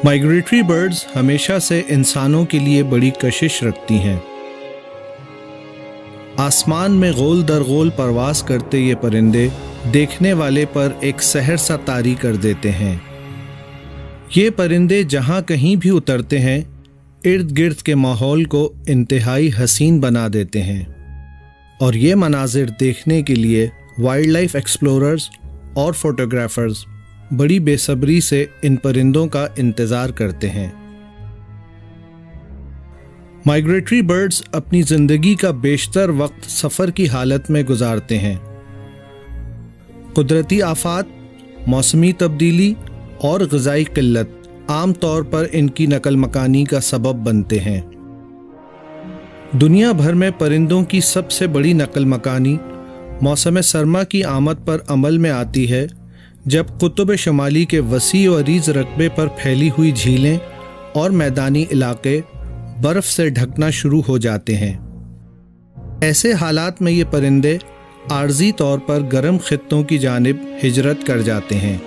Migratory birds हमेशा से इंसानों के लिए बड़ी कशिश रखती हैं। आसमान में गोल दर गोल परवास करते ये परिंदे देखने वाले पर एक सहर सा तारी कर देते हैं। ये परिंदे जहाँ कहीं भी उतरते हैं इर्द गिर्द के माहौल को इंतहाई हसीन बना देते हैं और ये मनाजिर देखने के लिए वाइल्ड लाइफ एक्सप्लोरर्स और फोटोग्राफर्स बड़ी बेसब्री से इन परिंदों का इंतज़ार करते हैं। माइग्रेटरी बर्ड्स अपनी ज़िंदगी का बेशतर वक्त सफ़र की हालत में गुजारते हैं। कुदरती आफात, मौसमी तब्दीली और ग़िज़ाई क़िल्लत आम तौर पर इनकी नकल मकानी का सबब बनते हैं। दुनिया भर में परिंदों की सबसे बड़ी नकल मकानी मौसम सरमा की आमद पर अमल में आती है, जब कुतुब शुमाली के वसी व अरीज़ रकबे पर फैली हुई झीलें और मैदानी इलाके बर्फ़ से ढकना शुरू हो जाते हैं। ऐसे हालात में ये परिंदे आर्जी तौर पर गर्म खित्तों की जानिब हिजरत कर जाते हैं।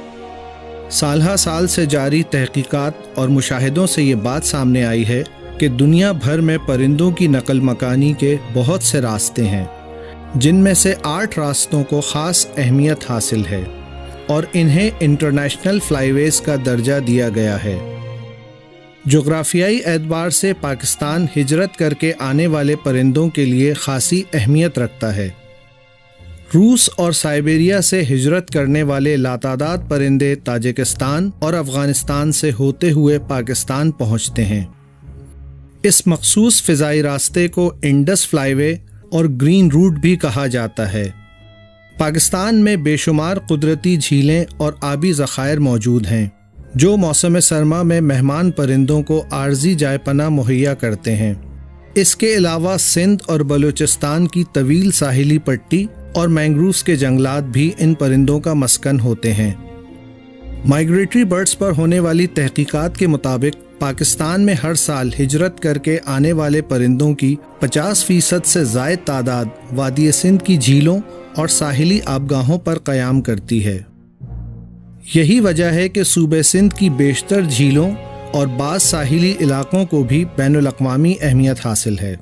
साल साल से जारी तहकीकात और मुशाहिदों से ये बात सामने आई है कि दुनिया भर में परिंदों की नकल मकानी के बहुत से रास्ते हैं, जिनमें से 8 रास्तों को ख़ास अहमियत हासिल है और इन्हें इंटरनेशनल फ्लाईवेज़ का दर्जा दिया गया है। जोग्राफियाई एतबार से पाकिस्तान हिजरत करके आने वाले परिंदों के लिए खासी अहमियत रखता है। रूस और साइबेरिया से हिजरत करने वाले लातादाद परिंदे ताजिकिस्तान और अफ़गानिस्तान से होते हुए पाकिस्तान पहुँचते हैं। इस मखसूस फ़िज़ाई रास्ते को इंडस फ्लाईवे और ग्रीन रूट भी कहा जाता है। पाकिस्तान में बेशुमार कुदरती झीलें और आबी ज़खायर मौजूद हैं, जो मौसम सरमा में मेहमान परिंदों को आर्जी जायपना मुहैया करते हैं। इसके अलावा सिंध और बलूचिस्तान की तवील साहिली पट्टी और मैंग्रोव्स के जंगलात भी इन परिंदों का मस्कन होते हैं। माइग्रेटरी बर्ड्स पर होने वाली तहकीकात के मुताबिक पाकिस्तान में हर साल हिजरत करके आने वाले परिंदों की 50% से ज़ायद तादाद वादी सिंध की झीलों और साहिली आबगाहों पर क़याम करती है। यही वजह है कि सूबे सिंध की बेशतर झीलों और बाज़ साहिली इलाकों को भी बैनुल-अक़वामी अहमियत हासिल है।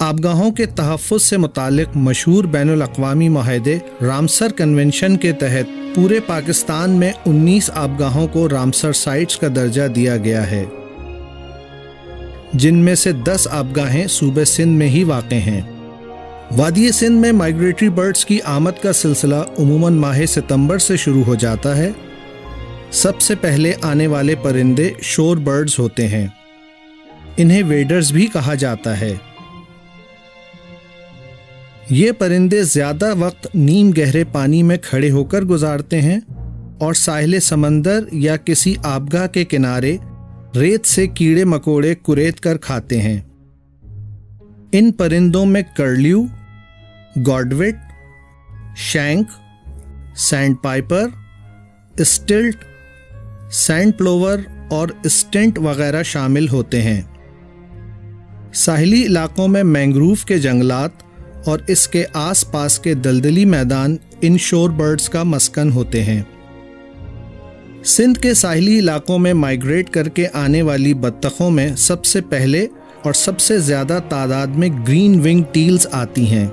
आबगाहों के तहफ़्फ़ुज़ से मुताल्लिक़ मशहूर बैनुल-अक़वामी मुआहदे रामसर कन्वेंशन के तहत पूरे पाकिस्तान में 19 आबगाहों को रामसर साइट्स का दर्जा दिया गया है, जिनमें से 10 आबगाहें सूबे सिंध में ही वाक़ हैं। वादी सिंध में माइग्रेटरी बर्ड्स की आमद का सिलसिला उमूमन माह सितंबर से शुरू हो जाता है। सबसे पहले आने वाले परिंदे शोर बर्ड्स होते हैं। इन्हें वेडर्स भी कहा जाता है। ये परिंदे ज़्यादा वक्त नीम गहरे पानी में खड़े होकर गुजारते हैं और साहिल समंदर या किसी आबगाह के किनारे रेत से कीड़े मकोड़े कुरेद कर खाते हैं। इन परिंदों में curlew, godwit, shank, sandpiper, stilt, sand plover और स्टिंट वगैरह शामिल होते हैं। साहिली इलाकों में मैंग्रोव के जंगलात और इसके आसपास के दलदली मैदान इन शोर बर्ड्स का मस्कन होते हैं। सिंध के साहिली इलाकों में माइग्रेट करके आने वाली बत्तखों में सबसे पहले और सबसे ज़्यादा तादाद में ग्रीन विंग टील्स आती हैं।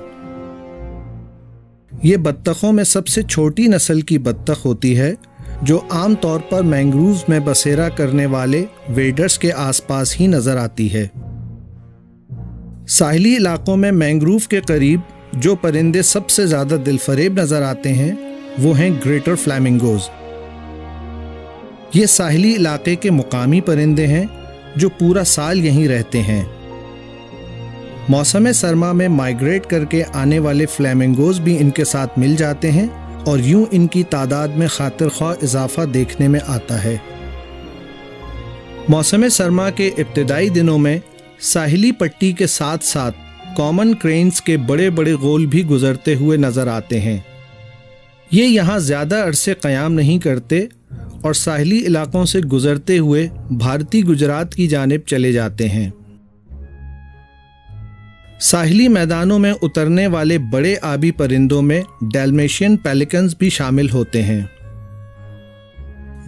ये बत्तखों में सबसे छोटी नस्ल की बत्तख होती है, जो आम तौर पर मैंग्रोव्स में बसेरा करने वाले वेडर्स के आसपास ही नज़र आती है। साहिली इलाकों में मैंग्रोव के करीब जो परिंदे सबसे ज़्यादा दिलफरेब नज़र आते हैं वो हैं ग्रेटर फ्लैमिंगोज़। ये साहिली इलाके के मुकामी परिंदे हैं जो पूरा साल यहीं रहते हैं। मौसम सरमा में माइग्रेट करके आने वाले फ्लैमिंगोज़ भी इनके साथ मिल जाते हैं और यूं इनकी तादाद में खातिर ख्वाह इजाफा देखने में आता है। मौसम सरमा के इब्तिदाई दिनों में साहिली पट्टी के साथ साथ कॉमन क्रेन्स के बड़े बड़े गोल भी गुजरते हुए नज़र आते हैं। ये यहाँ ज़्यादा अरसे क़याम नहीं करते और साहिली इलाकों से गुजरते हुए भारतीय गुजरात की जानिब चले जाते हैं। साहिली मैदानों में उतरने वाले बड़े आबी परिंदों में डैल्मेशियन पेलिकन्स भी शामिल होते हैं।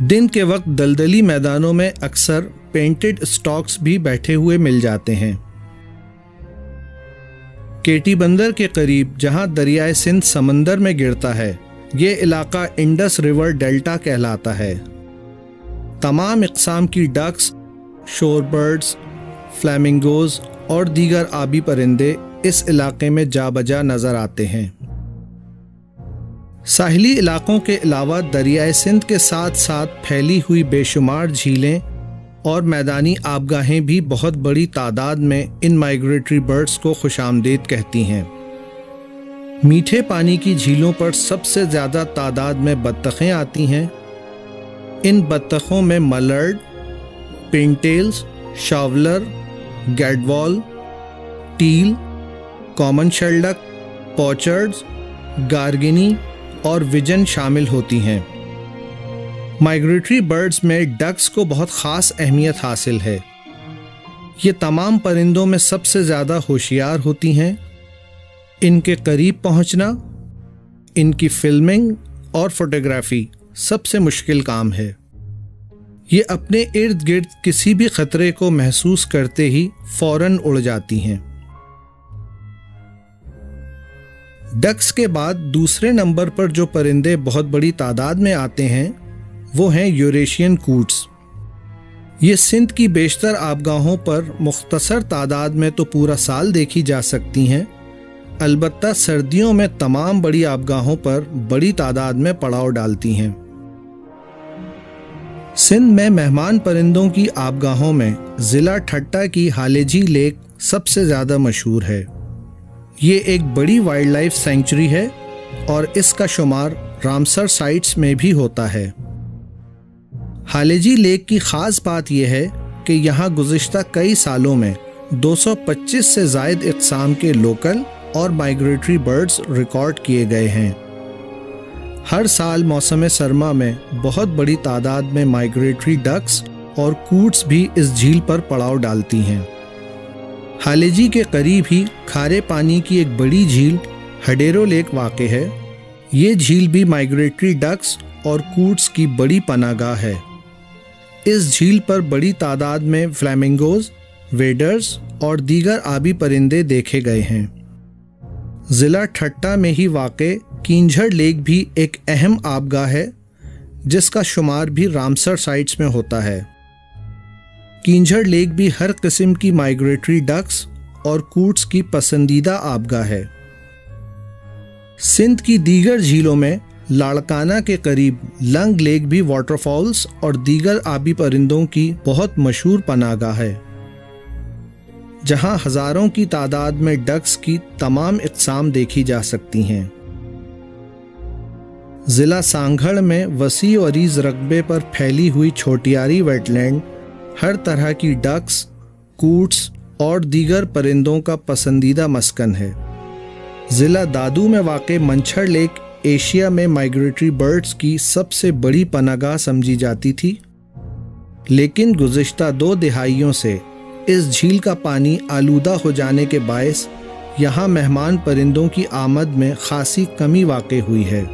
दिन के वक्त दलदली मैदानों में अक्सर पेंटेड स्टॉक्स भी बैठे हुए मिल जाते हैं। केटी बंदर के करीब जहां दरियाए सिंध समंदर में गिरता है, ये इलाका इंडस रिवर डेल्टा कहलाता है। तमाम इक़साम की डक्स, शोरबर्ड्स, फ्लैमिंगोज और दीगर आबी परिंदे इस इलाके में जा बजा नज़र आते हैं। साहिली इलाकों के अलावा दरियाए सिंध के साथ साथ फैली हुई बेशुमार झीलें और मैदानी आबगाहें भी बहुत बड़ी तादाद में इन माइग्रेटरी बर्ड्स को खुशामदीद कहती हैं। मीठे पानी की झीलों पर सबसे ज़्यादा तादाद में बत्तखें आती हैं। इन बत्तखों में मलर्ड, पिनटेल्स, शावलर, गैडवॉल, टील, कॉमन शेल्डक, पॉचर्ड्स, गार्गिनी और विजन शामिल होती हैं। माइग्रेटरी बर्ड्स में डक्स को बहुत ख़ास अहमियत हासिल है। ये तमाम परिंदों में सबसे ज़्यादा होशियार होती हैं। इनके करीब पहुंचना, इनकी फिल्मिंग और फोटोग्राफी सबसे मुश्किल काम है। ये अपने इर्द गिर्द किसी भी खतरे को महसूस करते ही फौरन उड़ जाती हैं। डक्स के बाद दूसरे नंबर पर जो परिंदे बहुत बड़ी तादाद में आते हैं वो हैं यूरेशियन कूट्स। ये सिंध की बेशतर आबगाहों पर मुख्तसर तादाद में तो पूरा साल देखी जा सकती हैं, अलबत्ता सर्दियों में तमाम बड़ी आबगाहों पर बड़ी तादाद में पड़ाव डालती हैं। सिंध में मेहमान परिंदों की आबगाहों में ज़िला ठट्टा की हालेजी लेक सबसे ज़्यादा मशहूर है। ये एक बड़ी वाइल्ड लाइफ सेंचुरी है और इसका शुमार रामसर साइट्स में भी होता है। हालेजी लेक की ख़ास बात यह है कि यहाँ गुज़िश्ता कई सालों में 225 से ज़ायद इक़साम के लोकल और माइग्रेटरी बर्ड्स रिकॉर्ड किए गए हैं। हर साल मौसम सरमा में बहुत बड़ी तादाद में माइग्रेटरी डक्स और कूट्स भी इस झील पर पड़ाव डालती हैं। हालेजी के करीब ही खारे पानी की एक बड़ी झील हडेरो लेक वाक़ है। ये झील भी माइग्रेटरी डक्स और कूट्स की बड़ी पनागाह है। इस झील पर बड़ी तादाद में फ्लैमिंगोज, वेडर्स और दीगर आबी परिंदे देखे गए हैं। ज़िला ठट्टा में ही वाक़े कींझड़ लेक भी एक अहम आबगाह है, जिसका शुमार भी रामसर साइट्स में होता है। कींझड़ लेक भी हर किस्म की माइग्रेटरी डक्स और कूट्स की पसंदीदा आबगाह है। सिंध की दीगर झीलों में लाड़काना के करीब लंग लेक भी वाटरफॉल्स और दीगर आबी परिंदों की बहुत मशहूर पनागाह है, जहां हज़ारों की तादाद में डक्स की तमाम इक़साम देखी जा सकती हैं। ज़िला सांघड़ में वसी और अरीज़ रकबे पर फैली हुई छोटियारी वेटलैंड हर तरह की डक्स, कूट्स और दीगर परिंदों का पसंदीदा मस्कन है। ज़िला दादू में वाक़े मंछड़ लेक एशिया में माइग्रेटरी बर्ड्स की सबसे बड़ी पनागाह समझी जाती थी, लेकिन गुज़िश्ता 2 दिहाइयों से इस झील का पानी आलूदा हो जाने के बायस यहाँ मेहमान परिंदों की आमद में खासी कमी वाक़ हुई है।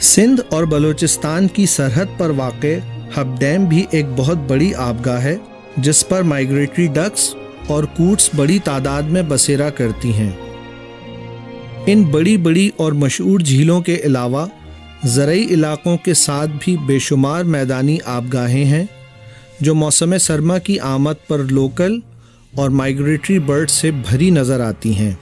सिंध और बलूचिस्तान की सरहद पर वाक़े हब डैम भी एक बहुत बड़ी आबगाह है, जिस पर माइग्रेटरी डक्स और कूट्स बड़ी तादाद में बसेरा करती हैं। इन बड़ी बड़ी और मशहूर झीलों के अलावा ज़रई इलाकों के साथ भी बेशुमार मैदानी आबगाहें हैं, जो मौसम सरमा की आमद पर लोकल और माइग्रेटरी बर्ड्स से भरी नज़र आती हैं।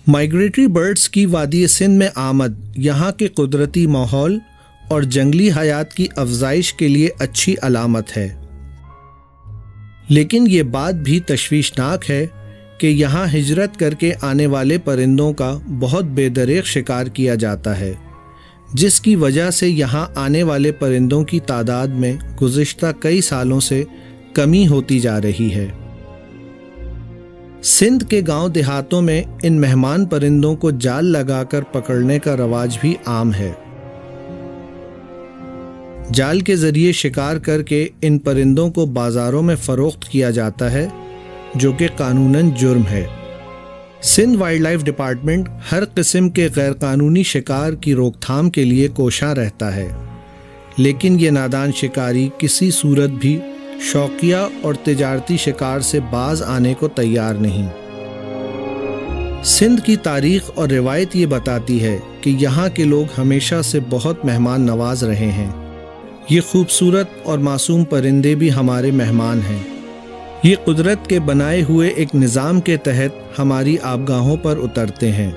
माइग्रेटरी बर्ड्स की वादी सिंध में आमद यहाँ के कुदरती माहौल और जंगली हयात की अफजाइश के लिए अच्छी अलामत है, लेकिन ये बात भी तशवीशनाक है कि यहाँ हिजरत करके आने वाले परिंदों का बहुत बेदरेग शिकार किया जाता है, जिसकी वजह से यहाँ आने वाले परिंदों की तादाद में गुज़िश्ता कई सालों से कमी होती जा रही है। सिंध के गांव देहातों में इन मेहमान परिंदों को जाल लगाकर पकड़ने का रवाज भी आम है। जाल के जरिए शिकार करके इन परिंदों को बाजारों में फ़रोख्त किया जाता है, जो कि कानूनन जुर्म है। سندھ وائلڈ لائف ڈپارٹمنٹ ہر قسم کے غیر قانونی شکار کی روک تھام کے لیے کوشاں رہتا ہے، لیکن یہ نادان شکاری کسی صورت بھی شوقیہ اور تجارتی شکار سے باز آنے کو تیار نہیں۔ سندھ کی تاریخ اور روایت یہ بتاتی ہے کہ یہاں کے لوگ ہمیشہ سے بہت مہمان نواز رہے ہیں۔ یہ خوبصورت اور معصوم پرندے بھی ہمارے مہمان ہیں۔ یہ قدرت کے بنائے ہوئے ایک نظام کے تحت ہماری آبگاہوں پر اترتے ہیں۔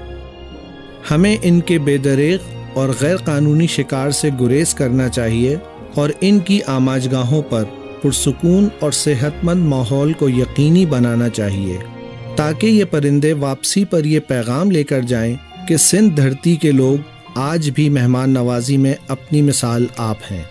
ہمیں ان کے بے دریغ اور غیر قانونی شکار سے گریز کرنا چاہیے اور ان کی آماجگاہوں پر پرسکون اور صحت مند ماحول کو یقینی بنانا چاہیے، تاکہ یہ پرندے واپسی پر یہ پیغام لے کر جائیں کہ سندھ دھرتی کے لوگ آج بھی مہمان نوازی میں اپنی مثال آپ ہیں۔